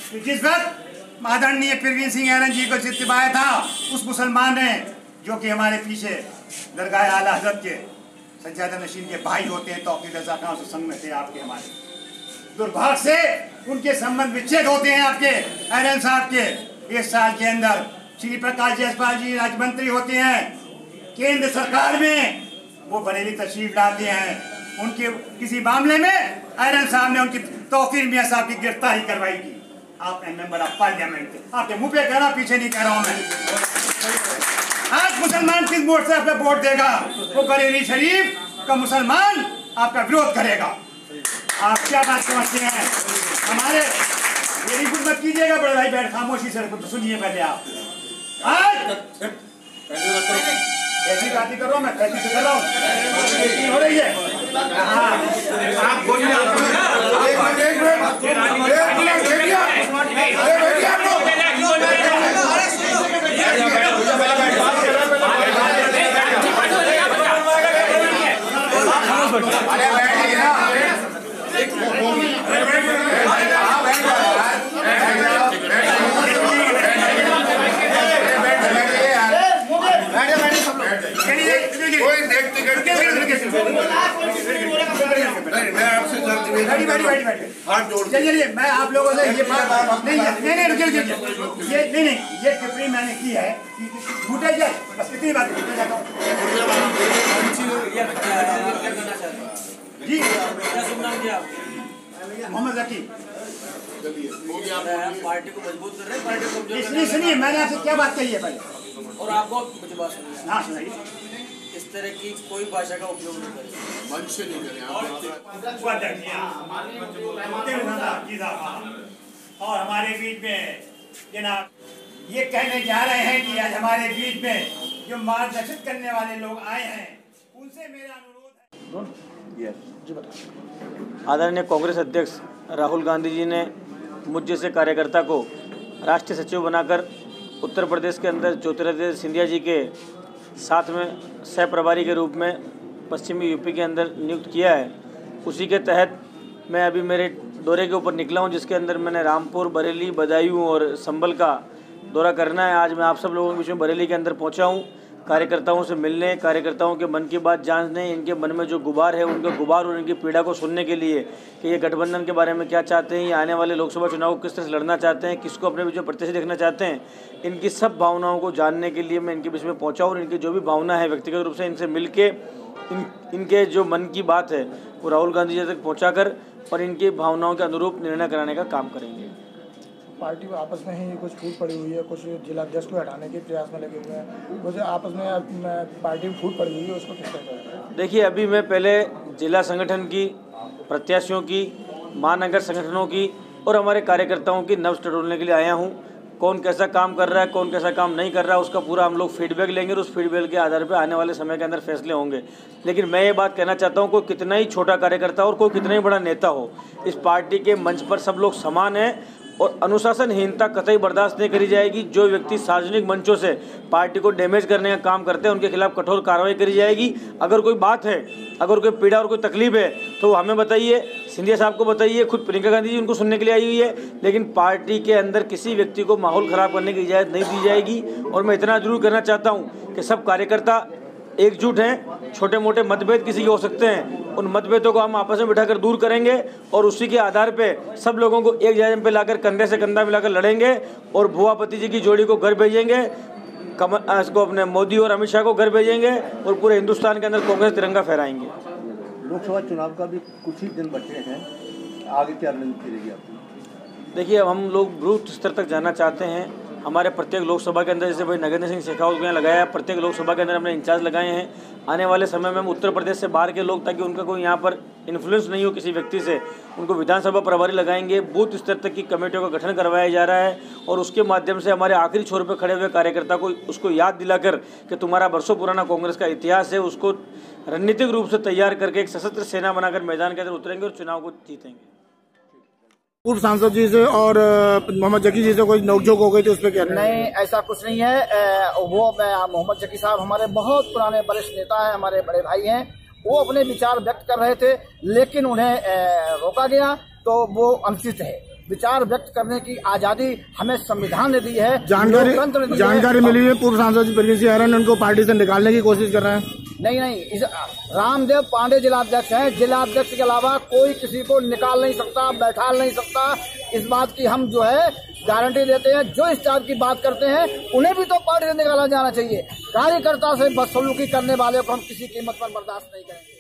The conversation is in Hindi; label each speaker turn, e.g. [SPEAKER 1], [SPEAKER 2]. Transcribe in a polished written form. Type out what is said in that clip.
[SPEAKER 1] जिस वक्त आदरणीय परवीन सिंह ऐरन जी को चितवाया था, उस मुसलमान ने, जो कि हमारे पीछे दरगाह आला हजरत के सज्जादा नशीन के भाई होते हैं, तौकीर रज़ा खान से संग में थे आपके, हमारे दुर्भाग्य से उनके संबंध विच्छेद होते हैं आपके ऐरन साहब के। इस साल के अंदर श्री प्रकाश जायसवाल जी राज्य मंत्री होते हैं केंद्र सरकार में, वो बरेली तशरीफ लाते हैं। उनके किसी मामले में ऐरन साहब ने उनकी तौकीर मियां साहब की गिरफ्तारी करवाई थी। आप मेंबर ऑफ पार्लियामेंट थे, आपके मुंह पे कह रहा, पीछे नहीं कह रहा हूं मैं। आज मुसलमान किस वोट से आपका वोट देगा? वो बरेली शरीफ का मुसलमान आपका विरोध करेगा। आप क्या बात समझते हैं? हमारे मेरी कुछ मत कीजिएगा बड़े भाई, बैठ खामोशी से सुनिए पहले आप। आज ऐसी बातें कर रहा हूँ मैं, कैसी से कर रहा हूँ हो रही है। चलिए मैं आप लोगों से ये बात नहीं ये टिप्पणी मैंने की है झूठे जाए, बस इतनी बात जी। मोहम्मद जकी
[SPEAKER 2] पार्टी को मजबूत कर रहे हैं, पार्टी को
[SPEAKER 1] इसलिए सुनिए मैंने आपसे क्या बात कही है पहले,
[SPEAKER 2] और आपको मुझे बात सुनिए।
[SPEAKER 1] हाँ सुनाइए।
[SPEAKER 2] इस तरह की कोई भाषा का उपयोग नहीं करें,
[SPEAKER 3] मन से नहीं करें।
[SPEAKER 1] और हमारे बीच में जनाब ये कहने जा रहे हैं कि आज हमारे बीच में जो मार्गदर्शित करने वाले लोग आए हैं उनसे मेरा अनुरोध है।
[SPEAKER 2] आदरणीय कांग्रेस अध्यक्ष राहुल गांधी जी ने मुझ जैसे कार्यकर्ता को राष्ट्रीय सचिव बनाकर उत्तर प्रदेश के अंदर ज्योतिरादित्य सिंधिया जी के साथ में सह प्रभारी के रूप में पश्चिमी यूपी के अंदर नियुक्त किया है। उसी के तहत मैं अभी मेरे दौरे के ऊपर निकला हूं, जिसके अंदर मैंने रामपुर, बरेली, बदायूं और संभल का दौरा करना है। आज मैं आप सब लोगों के बीच में बरेली के अंदर पहुंचा हूं, कार्यकर्ताओं से मिलने, कार्यकर्ताओं के मन की बात जानने, इनके मन में जो गुबार है उनके गुबार और इनकी पीड़ा को सुनने के लिए कि ये गठबंधन के बारे में क्या चाहते हैं, ये आने वाले लोकसभा चुनाव को किस तरह से लड़ना चाहते हैं, किसको अपने बीच में प्रत्याशी देखना चाहते हैं, इनकी सब भावनाओं को जानने के लिए मैं इनके बीच में पहुँचा और इनकी जो भी भावना है व्यक्तिगत रूप से इनसे मिल के इनके जो मन की बात है वो राहुल गांधी जी तक पहुँचा कर और इनकी भावनाओं के अनुरूप निर्णय कराने का काम करेंगे।
[SPEAKER 4] पार्टी आपस में ही कुछ फूट पड़ी हुई है, कुछ जिला अध्यक्ष को हटाने के प्रयास में लगे हुए हैं, कुछ आपस में पार्टी में फूट पड़ी हुई है, उसको किस तरह?
[SPEAKER 2] देखिए, अभी मैं पहले जिला संगठन की, प्रत्याशियों की, महानगर संगठनों की और हमारे कार्यकर्ताओं की नब्ज टटोलने के लिए आया हूं। कौन कैसा काम कर रहा है, कौन कैसा काम नहीं कर रहा है, उसका पूरा हम लोग फीडबैक लेंगे और उस फीडबैक के आधार पर आने वाले समय के अंदर फैसले होंगे। लेकिन मैं ये बात कहना चाहता हूँ, कोई कितना ही छोटा कार्यकर्ता और कोई कितना ही बड़ा नेता हो, इस पार्टी के मंच पर सब लोग समान हैं और अनुशासनहीनता कतई बर्दाश्त नहीं करी जाएगी। जो व्यक्ति सार्वजनिक मंचों से पार्टी को डैमेज करने का काम करते हैं उनके खिलाफ कठोर कार्रवाई करी जाएगी। अगर कोई बात है, अगर कोई पीड़ा और कोई तकलीफ है तो हमें बताइए, सिंधिया साहब को बताइए, खुद प्रियंका गांधी जी उनको सुनने के लिए आई हुई है। लेकिन पार्टी के अंदर किसी व्यक्ति को माहौल ख़राब करने की इजाज़त नहीं दी जाएगी। और मैं इतना जरूर करना चाहता हूँ कि सब कार्यकर्ता एकजुट हैं। छोटे मोटे मतभेद किसी के हो सकते हैं, उन मतभेदों को हम आपस में बिठाकर दूर करेंगे और उसी के आधार पे सब लोगों को एक जायजे पे लाकर कंधे से कंधा मिलाकर लड़ेंगे और भुवापति जी की जोड़ी को घर भेजेंगे, इसको अपने मोदी और अमित शाह को घर भेजेंगे और पूरे हिंदुस्तान के अंदर कांग्रेस तिरंगा फहराएंगे।
[SPEAKER 5] लोकसभा चुनाव का भी कुछ ही दिन बचे हैं, आगे क्या रणनीति रहेगी आपकी?
[SPEAKER 2] देखिए, अब हम लोग बूथ स्तर तक जाना चाहते हैं। हमारे प्रत्येक लोकसभा के अंदर, जैसे भाई नगेंद्र सिंह शेखावत को यहाँ लगाया, प्रत्येक लोकसभा के अंदर हमने इंचार्ज लगाए हैं। आने वाले समय में हम उत्तर प्रदेश से बाहर के लोग, ताकि उनका कोई यहाँ पर इन्फ्लुएंस नहीं हो किसी व्यक्ति से, उनको विधानसभा प्रभारी लगाएंगे। बूथ स्तर तक की कमेटियों का गठन करवाया जा रहा है और उसके माध्यम से हमारे आखिरी छोर पर खड़े हुए कार्यकर्ता को उसको याद दिलाकर कि तुम्हारा बरसों पुराना कांग्रेस का इतिहास है, उसको रणनीतिक रूप से तैयार करके एक सशस्त्र सेना बनाकर मैदान के अंदर उतरेंगे और चुनाव को जीतेंगे।
[SPEAKER 4] पूर्व सांसद जी से और मोहम्मद जकी जी से कोई नोकझोंक हो गई थी, उस पर क्या?
[SPEAKER 6] नहीं, ऐसा कुछ नहीं है। वो मोहम्मद जकी साहब हमारे बहुत पुराने वरिष्ठ नेता हैं, हमारे बड़े भाई हैं। वो अपने विचार व्यक्त कर रहे थे लेकिन उन्हें रोका गया तो वो अनुचित है। विचार व्यक्त करने की आजादी हमें संविधान ने दी है।
[SPEAKER 4] जानकारी मिली है पूर्व सांसद प्रवीण सिंह आर्यन उनको पार्टी से निकालने की कोशिश कर रहे हैं।
[SPEAKER 6] नहीं, रामदेव पांडे जिलाध्यक्ष हैं। जिलाध्यक्ष के अलावा कोई किसी को निकाल नहीं सकता, बैठा नहीं सकता। इस बात की हम जो है गारंटी देते हैं। जो इस टाइप की बात करते हैं उन्हें भी तो पार्टी से निकाला जाना चाहिए। कार्यकर्ता से बदसलूकी करने वाले को हम किसी कीमत पर बर्दाश्त नहीं करेंगे।